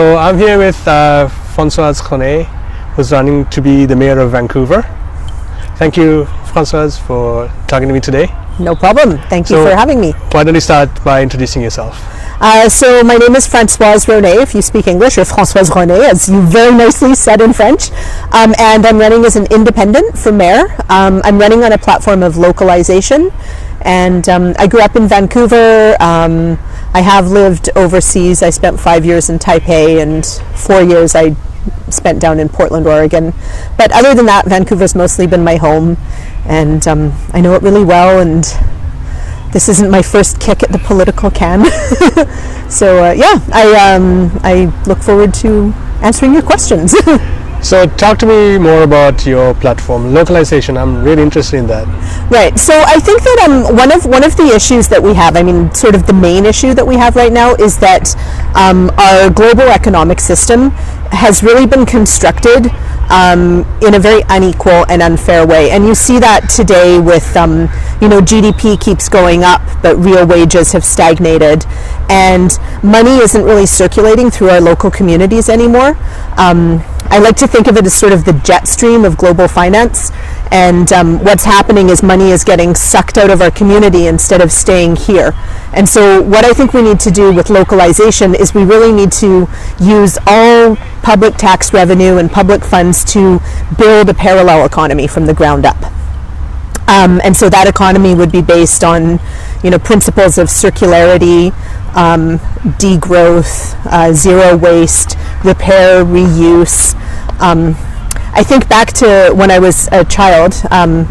So I'm here with Françoise Raunet, who's running to be the mayor of Vancouver. Thank you, Françoise, for talking to me today. No problem. Thank you for having me. Why don't you start by introducing yourself? So my name is Françoise Raunet, if you speak English, or Françoise Raunet, as you very nicely said in French. And I'm running as an independent for mayor. I'm running on a platform of localization. And I grew up in Vancouver. I have lived overseas. I spent 5 years in Taipei and 4 years I spent down in Portland, Oregon. But other than that, Vancouver's mostly been my home, and I know it really well, and this isn't my first kick at the political can. So I look forward to answering your questions. So talk to me more about your platform, localization. I'm really interested in that. Right. So I think that one of the issues that we have, I mean, sort of the main issue that we have right now, is that our global economic system has really been constructed in a very unequal and unfair way. And you see that today with, GDP keeps going up, but real wages have stagnated. And money isn't really circulating through our local communities anymore. I like to think of it as sort of the jet stream of global finance. And what's happening is money is getting sucked out of our community instead of staying here. And so what I think we need to do with localization is we really need to use all public tax revenue and public funds to build a parallel economy from the ground up. And so that economy would be based on, principles of circularity, degrowth, zero waste, repair, reuse. I think back to when I was a child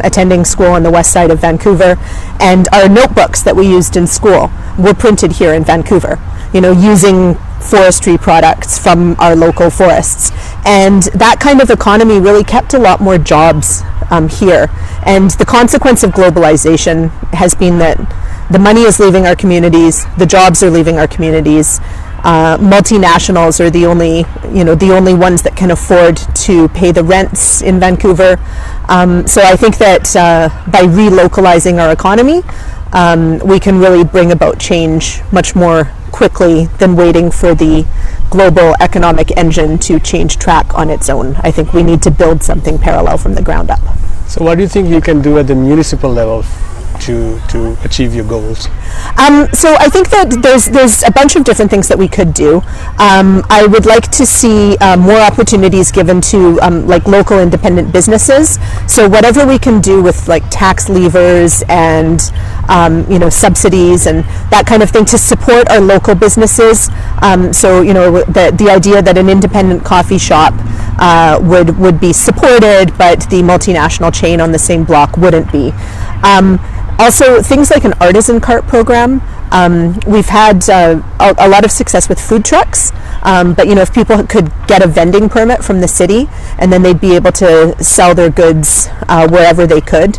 attending school on the west side of Vancouver, and our notebooks that we used in school were printed here in Vancouver, using forestry products from our local forests. And that kind of economy really kept a lot more jobs here. And the consequence of globalization has been that the money is leaving our communities, the jobs are leaving our communities. Multinationals are the only ones that can afford to pay the rents in Vancouver. So I think that by relocalizing our economy, we can really bring about change much more quickly than waiting for the global economic engine to change track on its own. I think we need to build something parallel from the ground up. So what do you think you can do at the municipal level to achieve your goals? So I think that there's a bunch of different things that we could do. I would like to see more opportunities given to local independent businesses. So whatever we can do with tax levers and subsidies and that kind of thing to support our local businesses. So the idea that an independent coffee shop would be supported, but the multinational chain on the same block wouldn't be. Also, things like an artisan cart program. We've had a lot of success with food trucks, but if people could get a vending permit from the city, and then they'd be able to sell their goods wherever they could.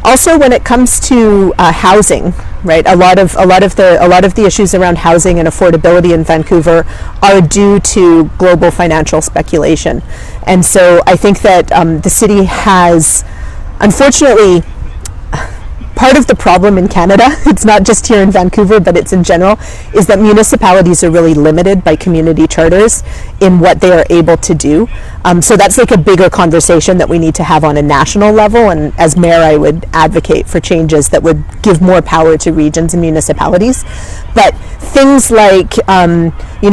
Also, when it comes to housing, right, a lot of the issues around housing and affordability in Vancouver are due to global financial speculation, and so I think that the city has, unfortunately, part of the problem in Canada, it's not just here in Vancouver, but it's in general, is that municipalities are really limited by community charters in what they are able to do. So that's a bigger conversation that we need to have on a national level, and as mayor I would advocate for changes that would give more power to regions and municipalities. But things like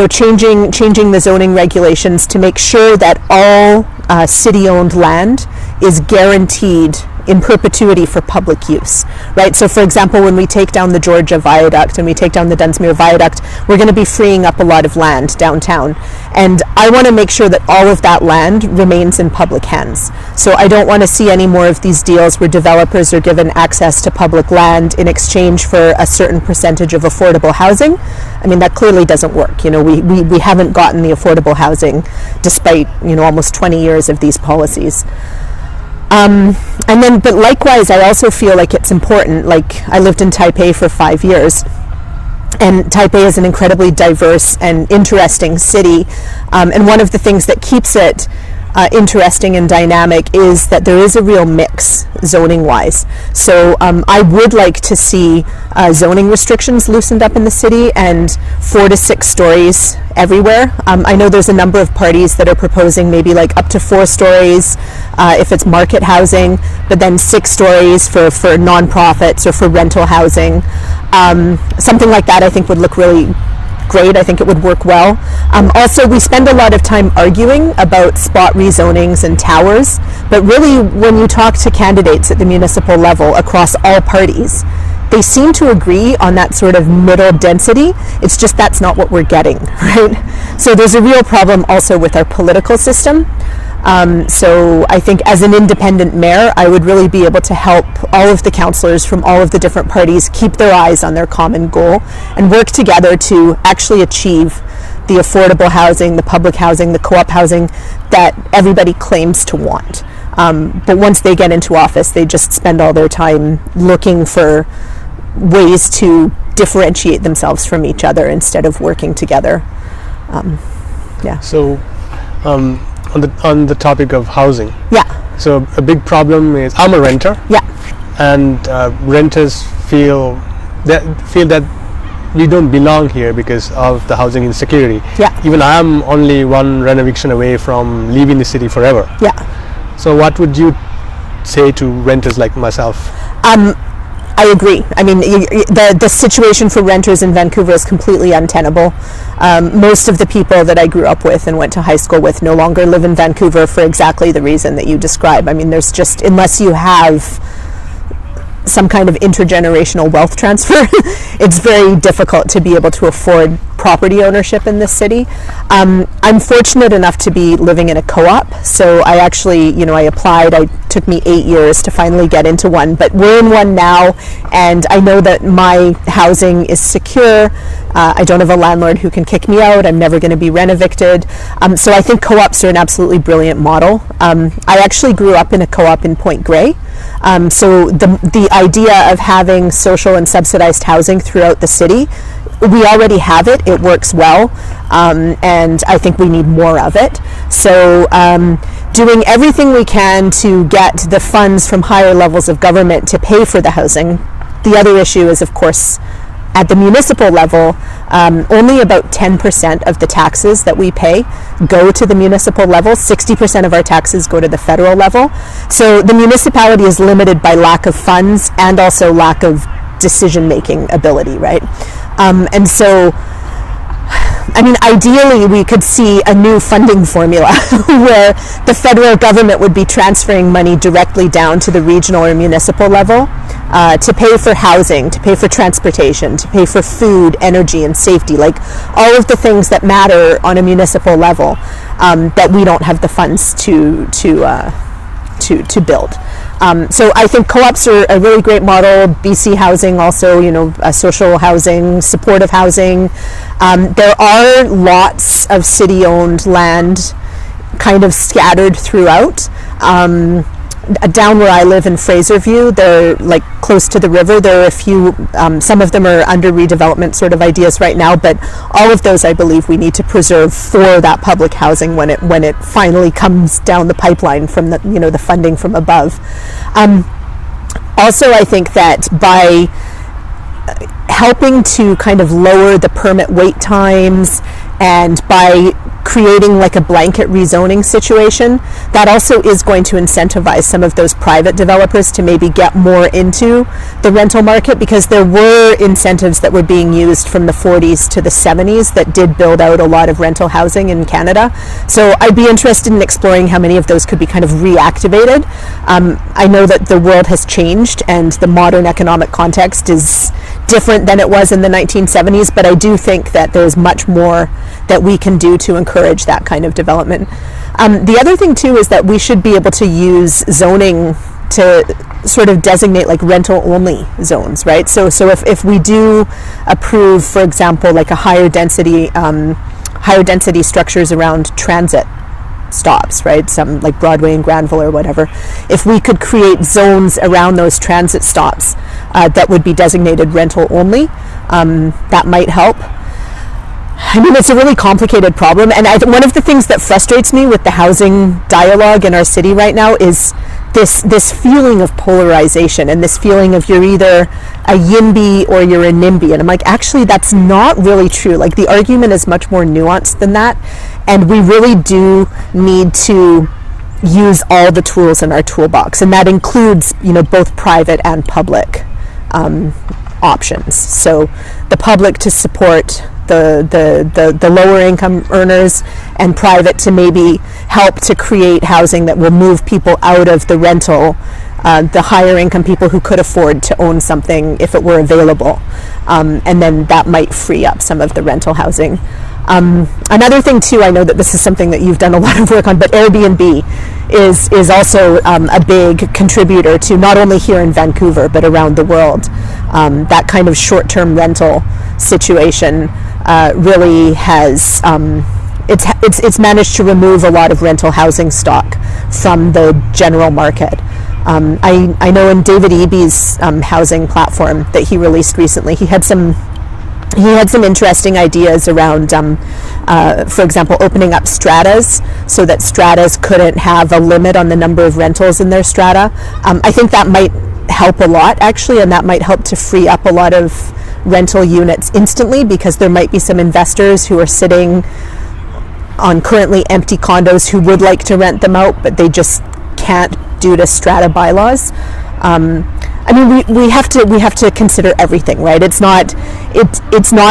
changing the zoning regulations to make sure that all city-owned land is guaranteed in perpetuity for public use, right? So for example, when we take down the Georgia Viaduct and we take down the Dunsmuir Viaduct, we're going to be freeing up a lot of land downtown. And I want to make sure that all of that land remains in public hands. So I don't want to see any more of these deals where developers are given access to public land in exchange for a certain percentage of affordable housing. I mean, that clearly doesn't work. We haven't gotten the affordable housing despite, almost 20 years of these policies. But likewise, I also feel like it's important. I lived in Taipei for 5 years, and Taipei is an incredibly diverse and interesting city. And one of the things that keeps it interesting and dynamic is that there is a real mix zoning wise. So I would like to see zoning restrictions loosened up in the city and 4 to 6 stories everywhere. I know there's a number of parties that are proposing maybe like up to 4 stories if it's market housing, but then 6 stories for nonprofits or for rental housing. Something like that I think would look really great. I think it would work well. Also, we spend a lot of time arguing about spot rezonings and towers, but really when you talk to candidates at the municipal level across all parties, they seem to agree on that sort of middle density. It's just that's not what we're getting, right? So there's a real problem also with our political system. So I think as an independent mayor, I would really be able to help all of the councillors from all of the different parties keep their eyes on their common goal and work together to actually achieve the affordable housing, the public housing, the co-op housing that everybody claims to want. But once they get into office, they just spend all their time looking for ways to differentiate themselves from each other instead of working together. So on the topic of housing, so a big problem is I'm a renter, and renters feel that we don't belong here because of the housing insecurity. Even I am only one rent eviction away from leaving the city forever. So what would you say to renters like myself? I agree. I mean, the situation for renters in Vancouver is completely untenable. Most of the people that I grew up with and went to high school with no longer live in Vancouver for exactly the reason that you describe. I mean, there's just, unless you have some kind of intergenerational wealth transfer, it's very difficult to be able to afford property ownership in this city. I'm fortunate enough to be living in a co-op, so I actually, I applied. It took me 8 years to finally get into one, but we're in one now, and I know that my housing is secure. I don't have a landlord who can kick me out. I'm never going to be rent evicted. So I think co-ops are an absolutely brilliant model. I actually grew up in a co-op in Point Grey. So the idea of having social and subsidized housing throughout the city, we already have it. It works well, and I think we need more of it. So doing everything we can to get the funds from higher levels of government to pay for the housing. The other issue is, of course, at the municipal level, only about 10% of the taxes that we pay go to the municipal level. 60% of our taxes go to the federal level. So the municipality is limited by lack of funds and also lack of decision-making ability, right? And so, I mean, ideally we could see a new funding formula where the federal government would be transferring money directly down to the regional or municipal level to pay for housing, to pay for transportation, to pay for food, energy, and safety, like all of the things that matter on a municipal level that we don't have the funds to build. So I think co-ops are a really great model. BC Housing also, social housing, supportive housing. There are lots of city-owned land kind of scattered throughout. Down where I live in Fraserview, they're like close to the river. There are a few, some of them are under redevelopment sort of ideas right now, but all of those I believe we need to preserve for that public housing when it finally comes down the pipeline from the funding from above. Also, I think that by helping to kind of lower the permit wait times and by creating like a blanket rezoning situation, that also is going to incentivize some of those private developers to maybe get more into the rental market, because there were incentives that were being used from the 40s to the 70s that did build out a lot of rental housing in Canada. So I'd be interested in exploring how many of those could be kind of reactivated. I know that the world has changed and the modern economic context is different than it was in the 1970s, but I do think that there's much more that we can do to encourage that kind of development. The other thing too is that we should be able to use zoning to sort of designate like rental only zones, right? So if we do approve, for example, like a higher density structures around transit stops, right? Some like Broadway and Granville or whatever. If we could create zones around those transit stops that would be designated rental only, that might help. I mean, it's a really complicated problem, and one of the things that frustrates me with the housing dialogue in our city right now is this feeling of polarization and this feeling of you're either a YIMBY or you're a NIMBY, and I'm like, actually, that's not really true. Like, the argument is much more nuanced than that, and we really do need to use all the tools in our toolbox, and that includes, both private and public options. So the public to support the lower income earners, and private to maybe help to create housing that will move people out of the rental, the higher income people who could afford to own something if it were available, and then that might free up some of the rental housing. Another thing too, I know that this is something that you've done a lot of work on, but Airbnb is also a big contributor to, not only here in Vancouver but around the world. That kind of short-term rental situation really has it's managed to remove a lot of rental housing stock from the general market. I know in David Eby's housing platform that he released recently, he had some interesting ideas around, for example, opening up stratas so that stratas couldn't have a limit on the number of rentals in their strata. I think that might help a lot, actually, and that might help to free up a lot of rental units instantly, because there might be some investors who are sitting on currently empty condos who would like to rent them out, but they just can't due to strata bylaws. I mean, we have to consider everything, right? It's not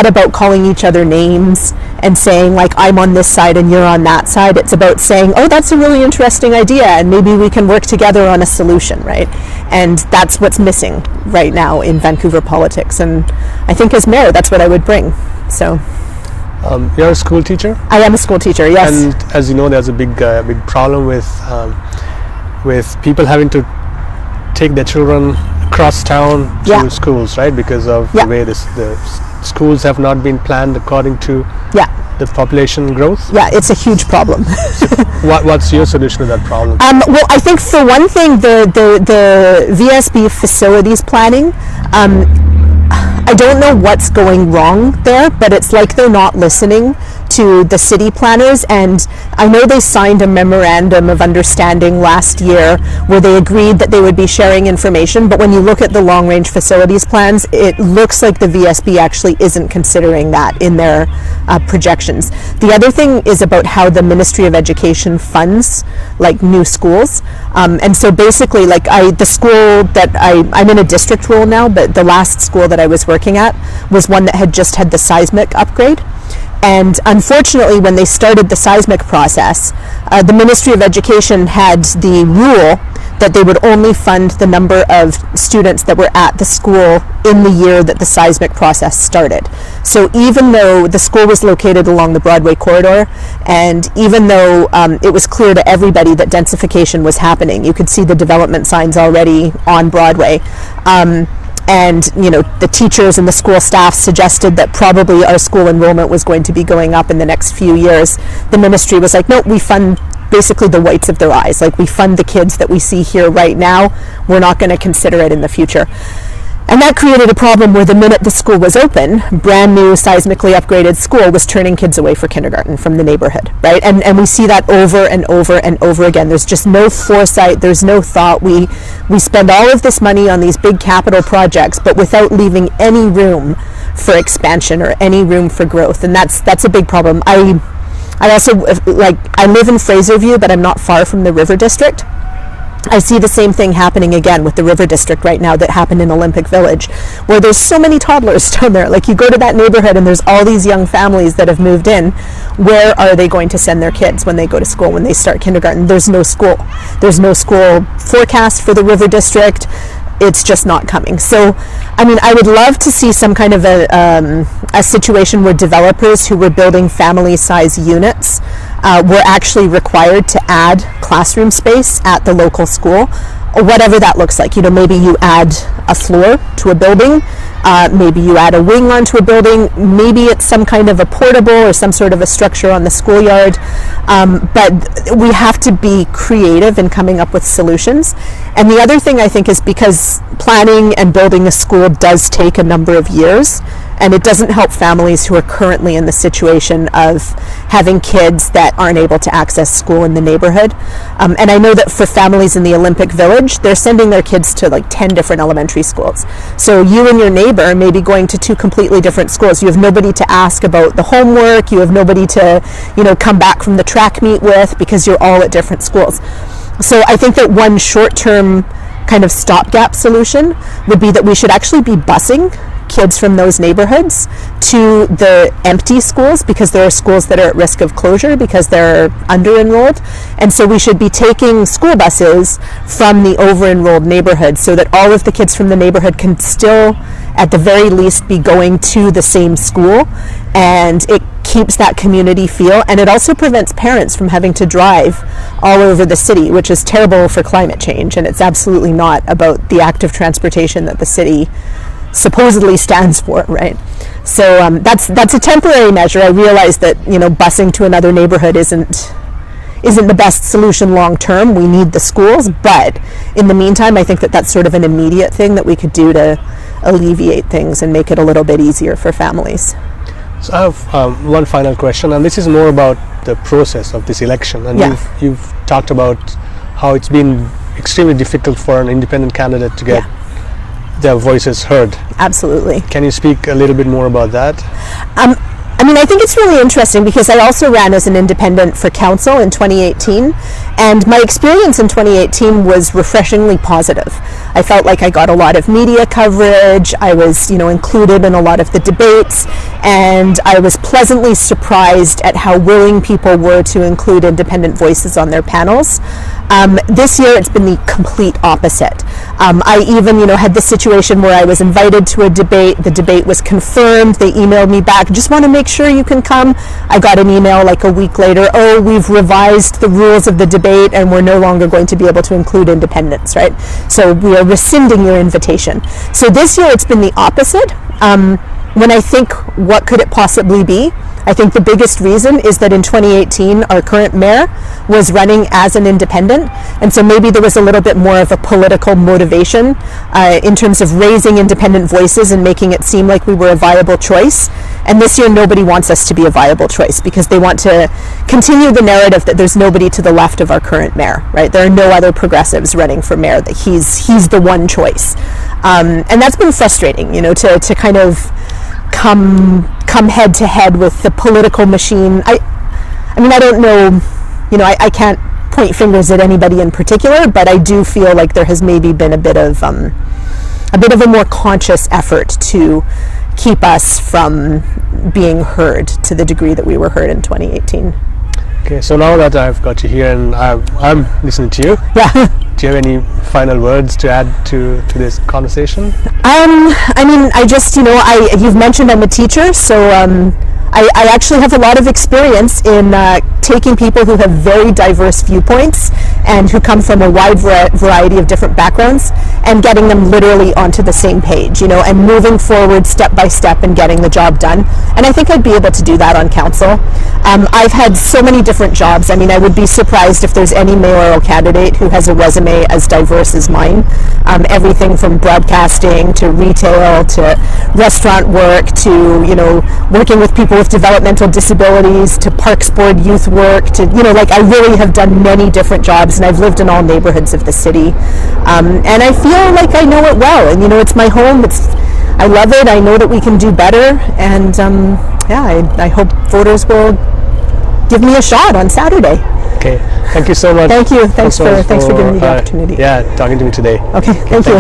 about calling each other names and saying, like, I'm on this side and you're on that side. It's about saying, oh, that's a really interesting idea, and maybe we can work together on a solution, right? And that's what's missing right now in Vancouver politics. And I think as mayor, that's what I would bring. So. You're a school teacher? I am a school teacher, yes. And as you know, there's a big problem with people having to take their children across town to schools, right? Because of the way the schools have not been planned according to the population growth. Yeah, it's a huge problem. So what's your solution to that problem? Well, I think for one thing, the VSB facilities planning, I don't know what's going wrong there, but it's like they're not listening to the city planners, and I know they signed a memorandum of understanding last year where they agreed that they would be sharing information, but when you look at the long-range facilities plans, it looks like the VSB actually isn't considering that in their projections. The other thing is about how the Ministry of Education funds like new schools, and so basically, like, the school that I'm in a district role now, but the last school that I was working at was one that had just had the seismic upgrade. And unfortunately, when they started the seismic process, the Ministry of Education had the rule that they would only fund the number of students that were at the school in the year that the seismic process started. So even though the school was located along the Broadway corridor, and even though it was clear to everybody that densification was happening, you could see the development signs already on Broadway, and the teachers and the school staff suggested that probably our school enrollment was going to be going up in the next few years. The ministry was like, no, we fund basically the whites of their eyes. Like, we fund the kids that we see here right now. We're not going to consider it in the future. And that created a problem where the minute the school was open, brand new seismically upgraded school was turning kids away for kindergarten from the neighborhood, right? And we see that over and over and over again. There's just no foresight. There's no thought. We spend all of this money on these big capital projects, but without leaving any room for expansion or any room for growth. And that's a big problem. I also, I live in Fraserview, but I'm not far from the River District. I see the same thing happening again with the River District right now that happened in Olympic Village, where there's so many toddlers down there. Like, you go to that neighborhood and there's all these young families that have moved in. Where are they going to send their kids when they go to school, when they start kindergarten? There's no school. There's no school forecast for the River District. It's just not coming. So, I mean, I would love to see some kind of a situation where developers who were building family-size units were actually required to add classroom space at the local school, or whatever that looks like. Maybe you add a floor to a building, maybe you add a wing onto a building, maybe it's some kind of a portable or some sort of a structure on the schoolyard, but we have to be creative in coming up with solutions. And the other thing, I think, is because planning and building a school does take a number of years, and it doesn't help families who are currently in the situation of having kids that aren't able to access school in the neighborhood. And I know that for families in the Olympic Village, they're sending their kids to like 10 different elementary schools. So you and your neighbor may be going to 2 completely different schools. You have nobody to ask about the homework. You have nobody to, come back from the track meet with, because you're all at different schools. So I think that one short-term kind of stopgap solution would be that we should actually be busing kids from those neighborhoods to the empty schools, because there are schools that are at risk of closure because they're under-enrolled. And so we should be taking school buses from the over-enrolled neighborhoods so that all of the kids from the neighborhood can still, at the very least, be going to the same school, and it keeps that community feel, and it also prevents parents from having to drive all over the city, which is terrible for climate change, and it's absolutely not about the active transportation that the city supposedly stands for, right? So that's a temporary measure. I realize that busing to another neighborhood isn't the best solution long term. We need the schools, but in the meantime, I think that that's sort of an immediate thing that we could do to alleviate things and make it a little bit easier for families. So I have one final question, and this is more about the process of this election. And you've talked about how it's been extremely difficult for an independent candidate to get their voices heard. Absolutely. Can you speak a little bit more about that? I think it's really interesting because I also ran as an independent for council in 2018, and my experience in 2018 was refreshingly positive. I felt like I got a lot of media coverage, I was included in a lot of the debates, and I was pleasantly surprised at how willing people were to include independent voices on their panels. This year it's been the complete opposite. I even had the situation where I was invited to a debate, the debate was confirmed, they emailed me back, just want to make sure you can come. I got an email like a week later, oh, we've revised the rules of the debate and we're no longer going to be able to include independents, right? So we are rescinding your invitation. So this year it's been the opposite. When I think, what could it possibly be? I think the biggest reason is that in 2018, our current mayor was running as an independent, and so maybe there was a little bit more of a political motivation in terms of raising independent voices and making it seem like we were a viable choice. And this year, nobody wants us to be a viable choice because they want to continue the narrative that there's nobody to the left of our current mayor, right? There are no other progressives running for mayor, that he's the one choice. And that's been frustrating, to kind of come head to head with the political machine. I don't know, I can't point fingers at anybody in particular, but I do feel like there has maybe been a bit of a more conscious effort to keep us from being heard to the degree that we were heard in 2018. Okay, so now that I've got you here and I'm listening to you, do you have any final words to add to this conversation? You've mentioned I'm a teacher, so I actually have a lot of experience in taking people who have very diverse viewpoints and who come from a wide variety of different backgrounds and getting them literally onto the same page, and moving forward step by step and getting the job done. And I think I'd be able to do that on council. I've had so many different jobs. I would be surprised if there's any mayoral candidate who has a resume as diverse as mine. Everything from broadcasting to retail to restaurant work to, working with people with developmental disabilities to Parks Board youth work to, I really have done many different jobs, and I've lived in all neighborhoods of the city. And I feel like I know it well, and, it's my home. I love it. I know that we can do better, and I hope voters will give me a shot on Saturday. Okay, thank you so much. Thanks for giving me the opportunity. Talking to me today. Okay, thank you.